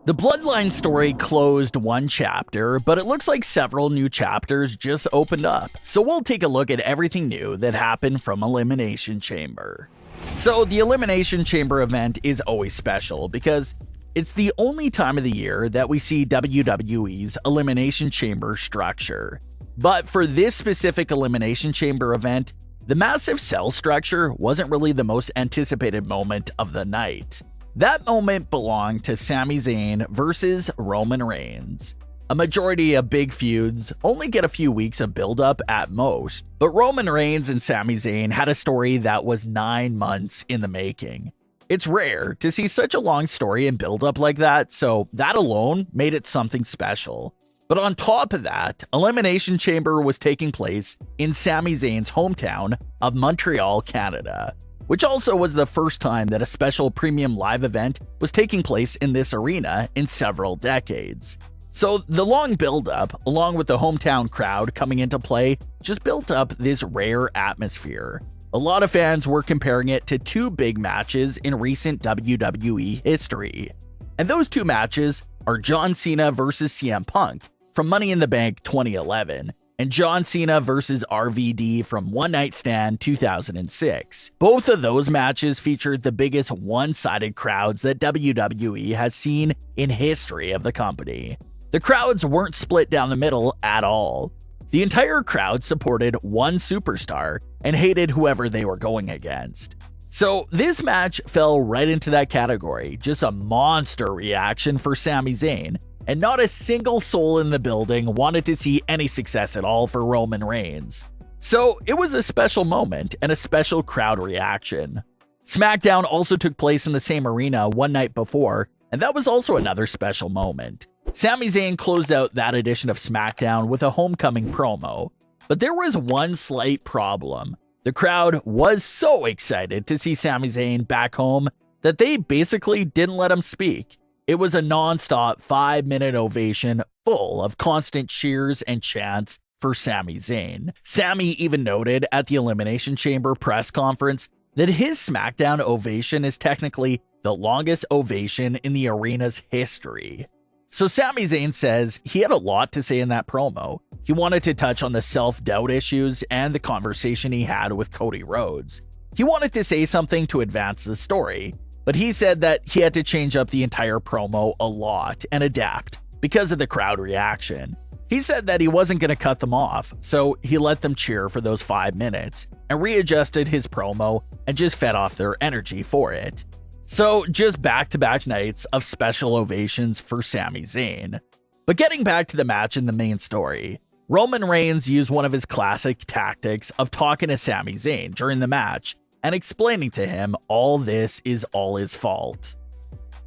The Bloodline story closed one chapter, but it looks like several new chapters just opened up. So we'll take a look at everything new that happened from Elimination Chamber. So the Elimination Chamber event is always special because it's the only time of the year that we see WWE's Elimination Chamber structure. But for this specific Elimination Chamber event, the massive cell structure wasn't really the most anticipated moment of the night. That moment belonged to Sami Zayn versus Roman Reigns. A majority of big feuds only get a few weeks of build-up at most, but Roman Reigns and Sami Zayn had a story that was 9 months in the making. It's rare to see such a long story and build-up like that, so that alone made it something special. But on top of that, Elimination Chamber was taking place in Sami Zayn's hometown of Montreal, Canada, which also was the first time that a special premium live event was taking place in this arena in several decades. So the long build-up, along with the hometown crowd coming into play, just built up this rare atmosphere. A lot of fans were comparing it to two big matches in recent WWE history. And those two matches are John Cena versus CM Punk from Money in the Bank 2011, and John Cena versus RVD from One Night Stand 2006. Both of those matches featured the biggest one-sided crowds that WWE has seen in history of the company. The crowds weren't split down the middle at all. The entire crowd supported one superstar and hated whoever they were going against. So this match fell right into that category, just a monster reaction for Sami Zayn, and not a single soul in the building wanted to see any success at all for Roman Reigns. So it was a special moment and a special crowd reaction. SmackDown also took place in the same arena one night before, and that was also another special moment. Sami Zayn closed out that edition of SmackDown with a homecoming promo, but there was one slight problem. The crowd was so excited to see Sami Zayn back home that they basically didn't let him speak. It was a non-stop 5-minute ovation full of constant cheers and chants for Sami Zayn. Sami even noted at the Elimination Chamber press conference that his SmackDown ovation is technically the longest ovation in the arena's history. So Sami Zayn says he had a lot to say in that promo. He wanted to touch on the self-doubt issues and the conversation he had with Cody Rhodes. He wanted to say something to advance the story, but he said that he had to change up the entire promo a lot and adapt because of the crowd reaction. He said that he wasn't going to cut them off, so he let them cheer for those 5 minutes and readjusted his promo and just fed off their energy for it. So just back-to-back nights of special ovations for Sami Zayn. But getting back to the match and the main story, Roman Reigns used one of his classic tactics of talking to Sami Zayn during the match and explaining to him all this is all his fault.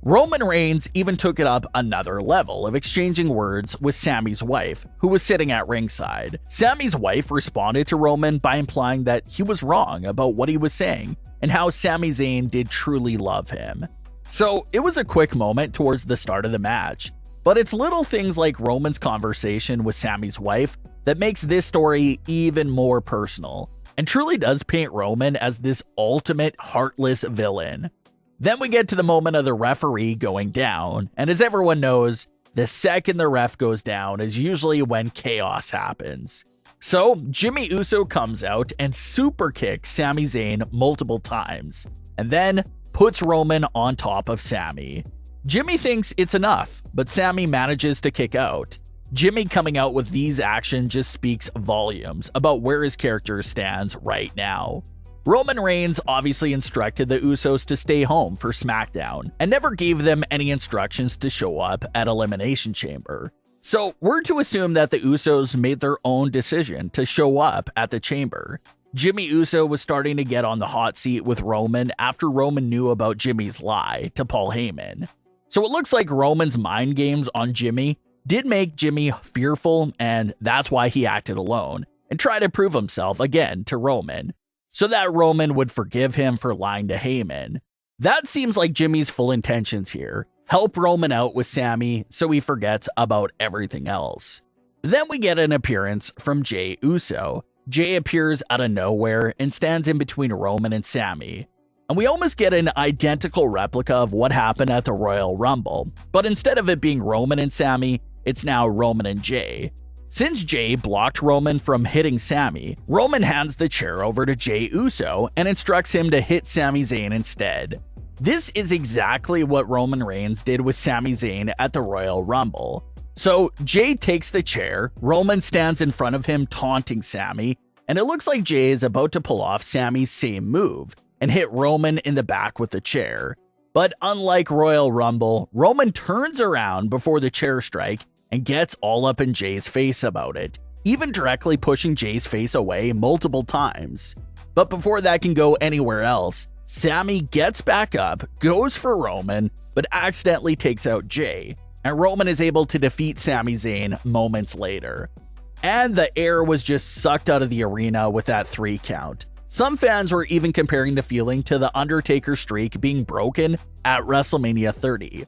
Roman Reigns even took it up another level of exchanging words with Sami's wife, who was sitting at ringside. Sami's wife responded to Roman by implying that he was wrong about what he was saying and how Sami Zayn did truly love him. So it was a quick moment towards the start of the match, but it's little things like Roman's conversation with Sami's wife that makes this story even more personal, and truly does paint Roman as this ultimate heartless villain. Then we get to the moment of the referee going down, and as everyone knows, the second the ref goes down is usually when chaos happens. So Jimmy Uso comes out and super kicks Sami Zayn multiple times, and then puts Roman on top of Sami. Jimmy thinks it's enough, but Sami manages to kick out. Jimmy coming out with these actions just speaks volumes about where his character stands right now. Roman Reigns obviously instructed the Usos to stay home for SmackDown and never gave them any instructions to show up at Elimination Chamber. So we're to assume that the Usos made their own decision to show up at the Chamber. Jimmy Uso was starting to get on the hot seat with Roman after Roman knew about Jimmy's lie to Paul Heyman. So it looks like Roman's mind games on Jimmy did make Jimmy fearful, and that's why he acted alone and tried to prove himself again to Roman, so that Roman would forgive him for lying to Heyman. That seems like Jimmy's full intentions here. Help Roman out with Sami so he forgets about everything else. Then we get an appearance from Jey Uso. Jey appears out of nowhere and stands in between Roman and Sami. And we almost get an identical replica of what happened at the Royal Rumble, but instead of it being Roman and Sami, it's now Roman and Jey. Since Jey blocked Roman from hitting Sami, Roman hands the chair over to Jey Uso and instructs him to hit Sami Zayn instead. This is exactly what Roman Reigns did with Sami Zayn at the Royal Rumble. So Jey takes the chair, Roman stands in front of him taunting Sami, and it looks like Jey is about to pull off Sami's same move and hit Roman in the back with the chair. But unlike Royal Rumble, Roman turns around before the chair strike and gets all up in Jey's face about it, even directly pushing Jey's face away multiple times. But before that can go anywhere else, Sami gets back up, goes for Roman, but accidentally takes out Jey, and Roman is able to defeat Sami Zayn moments later. And the air was just sucked out of the arena with that 3 count. Some fans were even comparing the feeling to the Undertaker streak being broken at WrestleMania 30.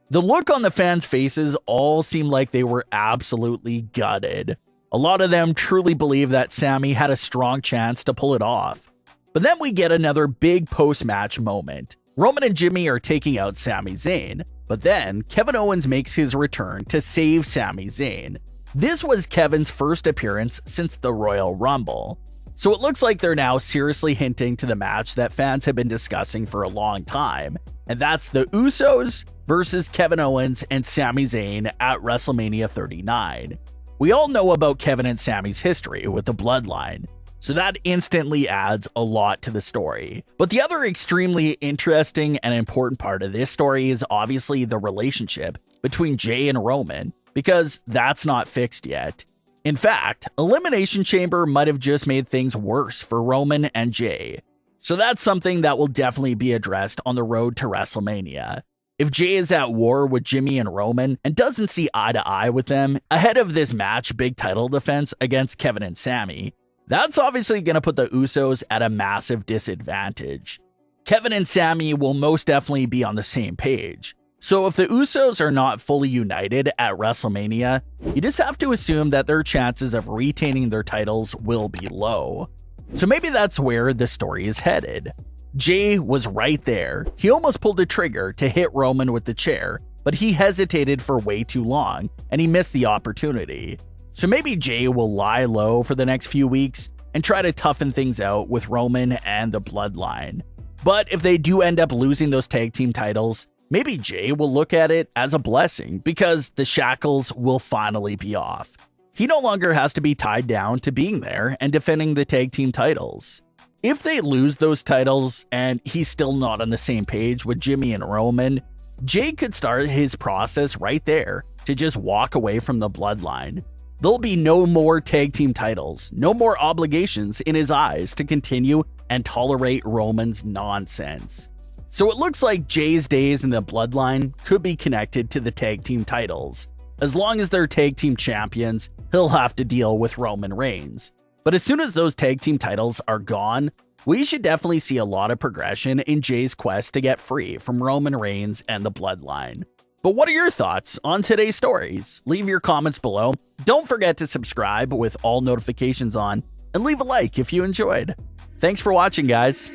The look on the fans' faces all seemed like they were absolutely gutted. A lot of them truly believe that Sami had a strong chance to pull it off. But then we get another big post-match moment. Roman and Jimmy are taking out Sami Zayn, but then Kevin Owens makes his return to save Sami Zayn. This was Kevin's first appearance since the Royal Rumble. So it looks like they're now seriously hinting to the match that fans have been discussing for a long time, and that's the Usos versus Kevin Owens and Sami Zayn at WrestleMania 39. We all know about Kevin and Sami's history with the Bloodline, so that instantly adds a lot to the story. But the other extremely interesting and important part of this story is obviously the relationship between Jey and Roman, because that's not fixed yet. In fact, Elimination Chamber might have just made things worse for Roman and Jey. So that's something that will definitely be addressed on the road to WrestleMania. If Jey is at war with Jimmy and Roman and doesn't see eye to eye with them ahead of this match big title defense against Kevin and Sami, that's obviously going to put the Usos at a massive disadvantage. Kevin and Sami will most definitely be on the same page. So if the Usos are not fully united at WrestleMania, you just have to assume that their chances of retaining their titles will be low. So maybe that's where the story is headed. Jey was right there. He almost pulled the trigger to hit Roman with the chair, but he hesitated for way too long, and he missed the opportunity. So maybe Jey will lie low for the next few weeks and try to toughen things out with Roman and the Bloodline. But if they do end up losing those tag team titles, maybe Jey will look at it as a blessing because the shackles will finally be off. He no longer has to be tied down to being there and defending the tag team titles. If they lose those titles and he's still not on the same page with Jimmy and Roman, Jey could start his process right there to just walk away from the Bloodline. There'll be no more tag team titles, no more obligations in his eyes to continue and tolerate Roman's nonsense. So it looks like Jey's days in the Bloodline could be connected to the tag team titles. As long as they're tag team champions, he'll have to deal with Roman Reigns. But as soon as those tag team titles are gone, we should definitely see a lot of progression in Jey's quest to get free from Roman Reigns and the Bloodline. But what are your thoughts on today's stories? Leave your comments below. Don't forget to subscribe with all notifications on, and leave a like if you enjoyed. Thanks for watching, guys.